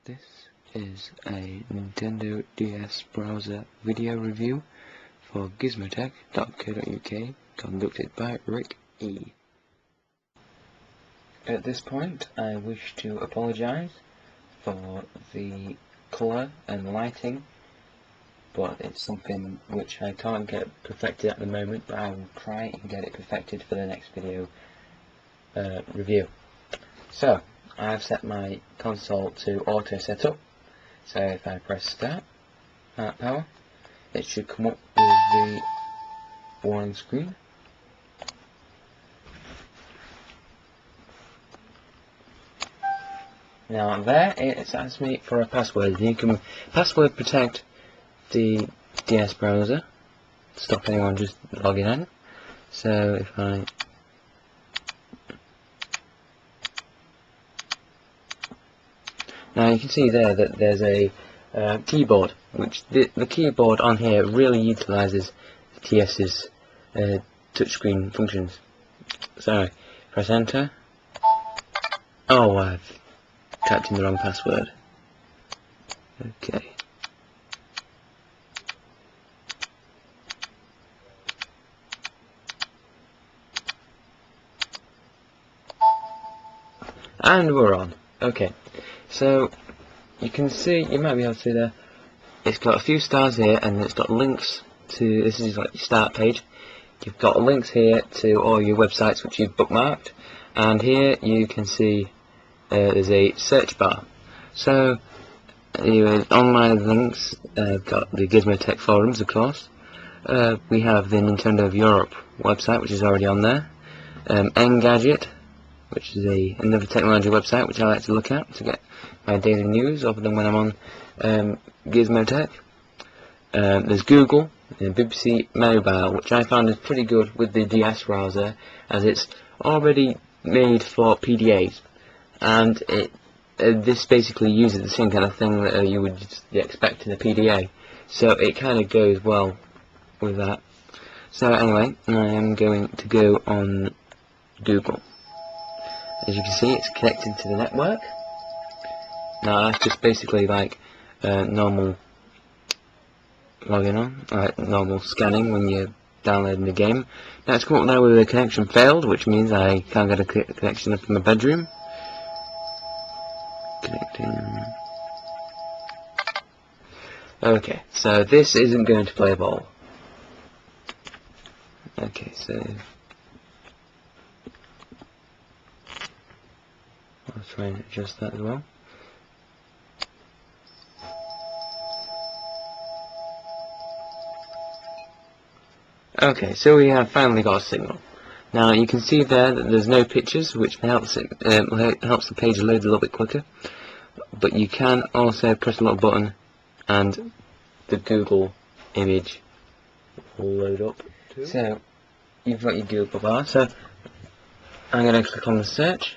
This is a Nintendo DS browser video review for Gizmotech.co.uk, conducted by Rick E. At this point, I wish to apologise for the colour and lighting, but it's something which I can't get perfected at the moment, but I will try and get it perfected for the next video review. So, I've set my console to auto setup, so if I press start, power, it should come up with the warning screen. Now there it's asked me for a password. You can password protect the DS browser, stop anyone just logging in. So if I now you can see there that there's a keyboard, which the keyboard on here really utilises the TS's touchscreen functions. So press enter. Oh, I've typed in the wrong password. Okay. And we're on. Okay. So you can see, you might be able to see there, it's got a few stars here, and it's got links to, this is like your start page. You've got links here to all your websites which you've bookmarked, and here you can see there's a search bar. So anyway, on my links, I've got the Gizmotech forums, of course. We have the Nintendo of Europe website, which is already on there. Engadget, which is another technology website which I like to look at to get my daily news, other than when I'm on Gizmotech. There's Google and BBC Mobile, which I found is pretty good with the DS browser, as it's already made for PDAs, and this basically uses the same kind of thing that you would expect in a PDA, so it kind of goes well with that. So anyway, I am going to go on Google. As you can see, it's connected to the network. Now that's just basically like normal logging on, normal scanning when you're downloading the game. Now it's come up now with a connection failed, which means I can't get a connection up in my bedroom. Connecting. Okay, so this isn't going to play ball. Okay, so I'll try and adjust that as well. Okay, so we have finally got a signal. Now you can see there that there's no pictures, which helps the page load a little bit quicker. But you can also press a little button, and the Google image will load up too. So you've got your Google bar. So I'm going to click on the search,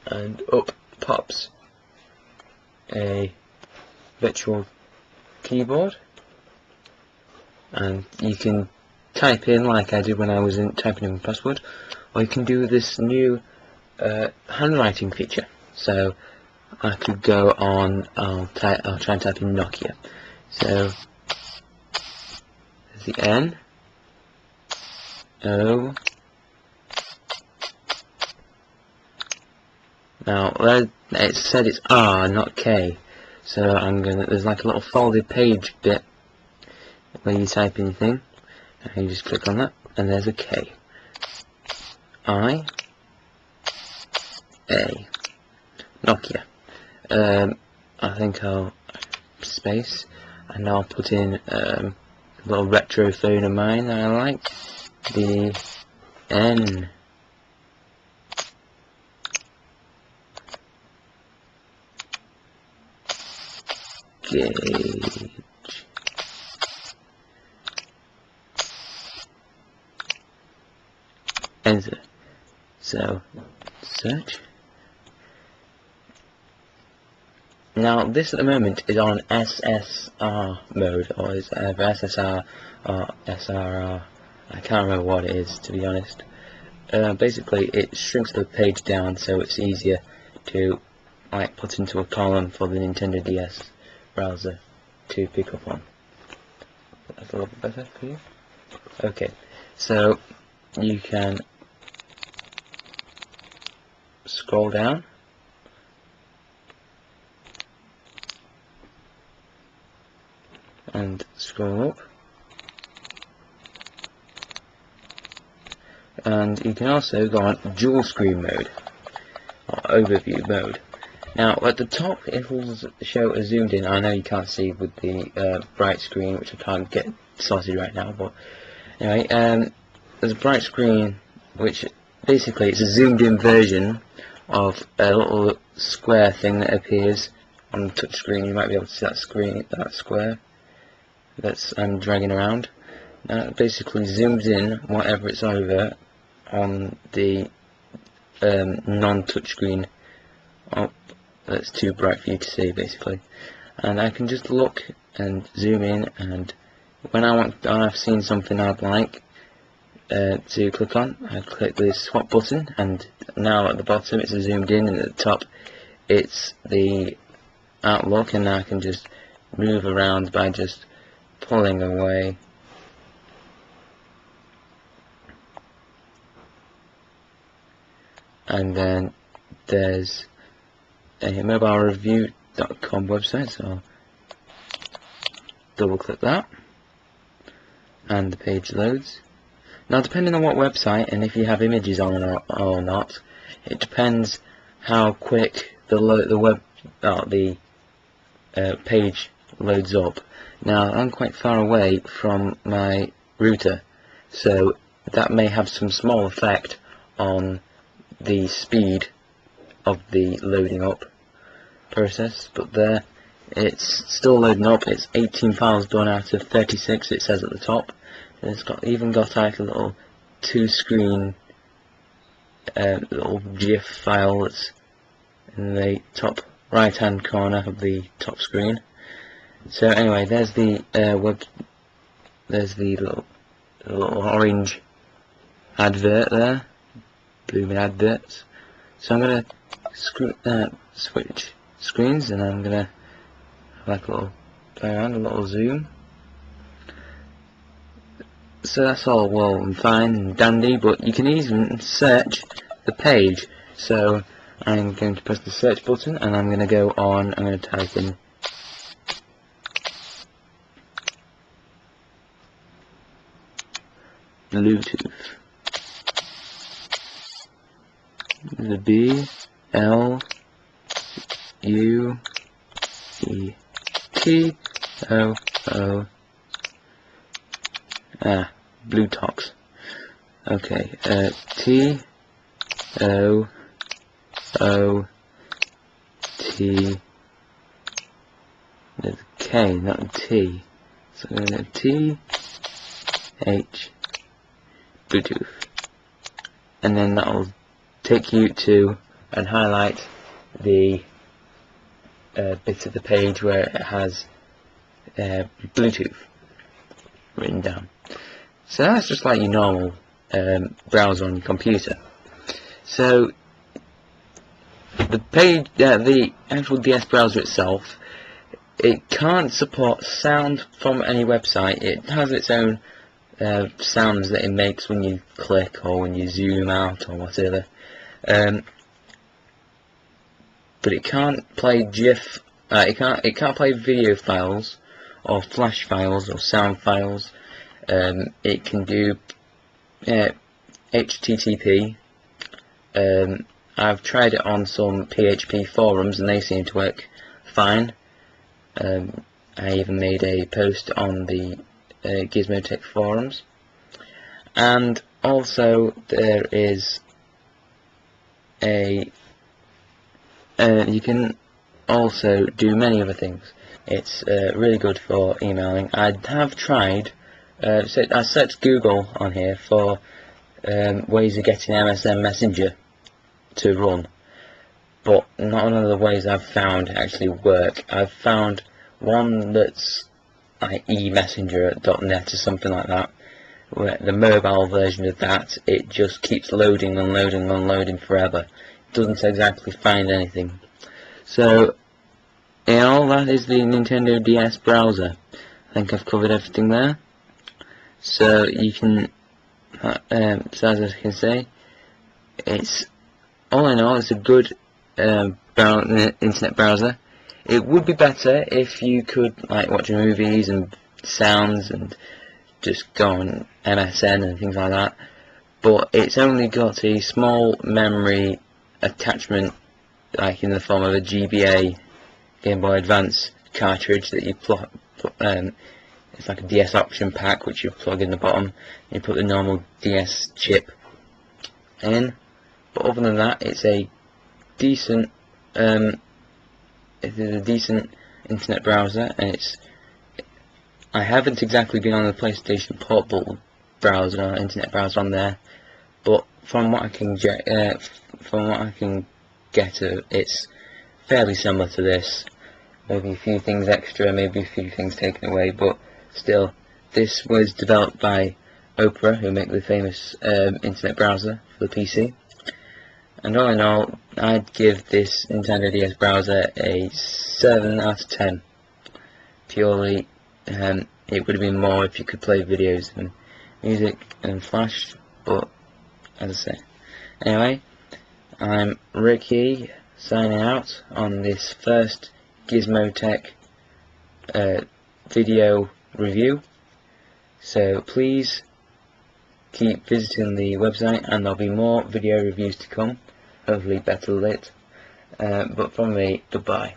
and up pops a virtual keyboard, and you can type in like I did when I was typing in my password, or you can do this new handwriting feature. So I could go on, I'll try and type in Nokia. So there's the N, O. Now it said it's R, not K. So there's like a little folded page bit where you type in your thing, and you just click on that, and there's a K. I, A, Nokia. I think I'll space, and I'll put in a little retro phone of mine that I like, the N. Gauge. Enter. So search. Now this at the moment is on SSR mode, or is either SSR or SRR. I can't remember what it is, to be honest. basically it shrinks the page down so it's easier to like put into a column for the Nintendo DS browser to pick up on. That's a little bit better for you. Okay, so you can scroll down and scroll up, and you can also go on dual screen mode or overview mode. Now at the top it will show a zoomed in. I know you can't see with the bright screen, which I can't get sorted right now, but anyway, there's a bright screen which basically it's a zoomed in version of a little square thing that appears on the touch screen. You might be able to see that square that's dragging around. Now it basically zooms in whatever it's over on the non-touch screen up that's too bright for you to see, basically. And I can just look and zoom in, and when I've seen something I'd like to click on, I click the swap button, and now at the bottom it's zoomed in, and at the top it's the outlook, and now I can just move around by just pulling away. And then there's a mobilereview.com website, so I'll double click that and the page loads. Now depending on what website and if you have images on or not, it depends how quick the page loads up. Now I'm quite far away from my router, so that may have some small effect on the speed of the loading up process, but there it's still loading up. It's 18 files done out of 36, it says at the top, and it's even got like a little 2-screen little GIF file that's in the top right hand corner of the top screen. So anyway, there's the there's the little orange advert there, blooming adverts. So I'm gonna switch screens, and I'm gonna have like a little play around, a little zoom. So that's all well and fine and dandy, but you can even search the page. So I'm going to press the search button, and I'm going to go on. I'm going to type in Bluetooth. The B-L-U-E-T-O-O. Bluetox. Okay, T-O-O-T. There's a K, not a T. So I'm going to T-H. Bluetooth. And then that will take you to and highlight the bit of the page where it has Bluetooth written down. So that's just like your normal browser on your computer. So the page, the actual DS browser itself, it can't support sound from any website. It has its own sounds that it makes when you click or when you zoom out or whatever. But it can't play GIF. It can't play video files or flash files or sound files. It can do HTTP. I've tried it on some PHP forums and they seem to work fine. I even made a post on the Gizmotech forums. And also there is a you can also do many other things. It's really good for emailing. I have tried, I searched Google on here for ways of getting MSN Messenger to run, but none of the ways I've found actually work. I've found one that's like eMessenger.net or something like that, where the mobile version of that, it just keeps loading and loading and loading forever. It doesn't exactly find anything. So, in all, that is the Nintendo DS browser. I think I've covered everything there. So you can, so as I can say, it's all in all, it's a good internet browser. It would be better if you could like watch movies and sounds and just go on MSN and things like that, but it's only got a small memory attachment, like in the form of a GBA Game Boy Advance cartridge that you plug. It's like a DS option pack which you plug in the bottom, and you put the normal DS chip in. But other than that, it's a decent internet browser, and I haven't exactly been on the PlayStation Portable browser or internet browser on there, but from what I can get, it's fairly similar to this. Maybe a few things extra, maybe a few things taken away, but still, this was developed by Opera, who make the famous internet browser for the PC. And all in all, I'd give this Nintendo DS browser a 7 out of 10. Purely, it would have been more if you could play videos and music and Flash, but as I say. Anyway, I'm Ricky, signing out on this first Gizmotech video review. So please keep visiting the website, and there'll be more video reviews to come, hopefully better lit. But from me, goodbye.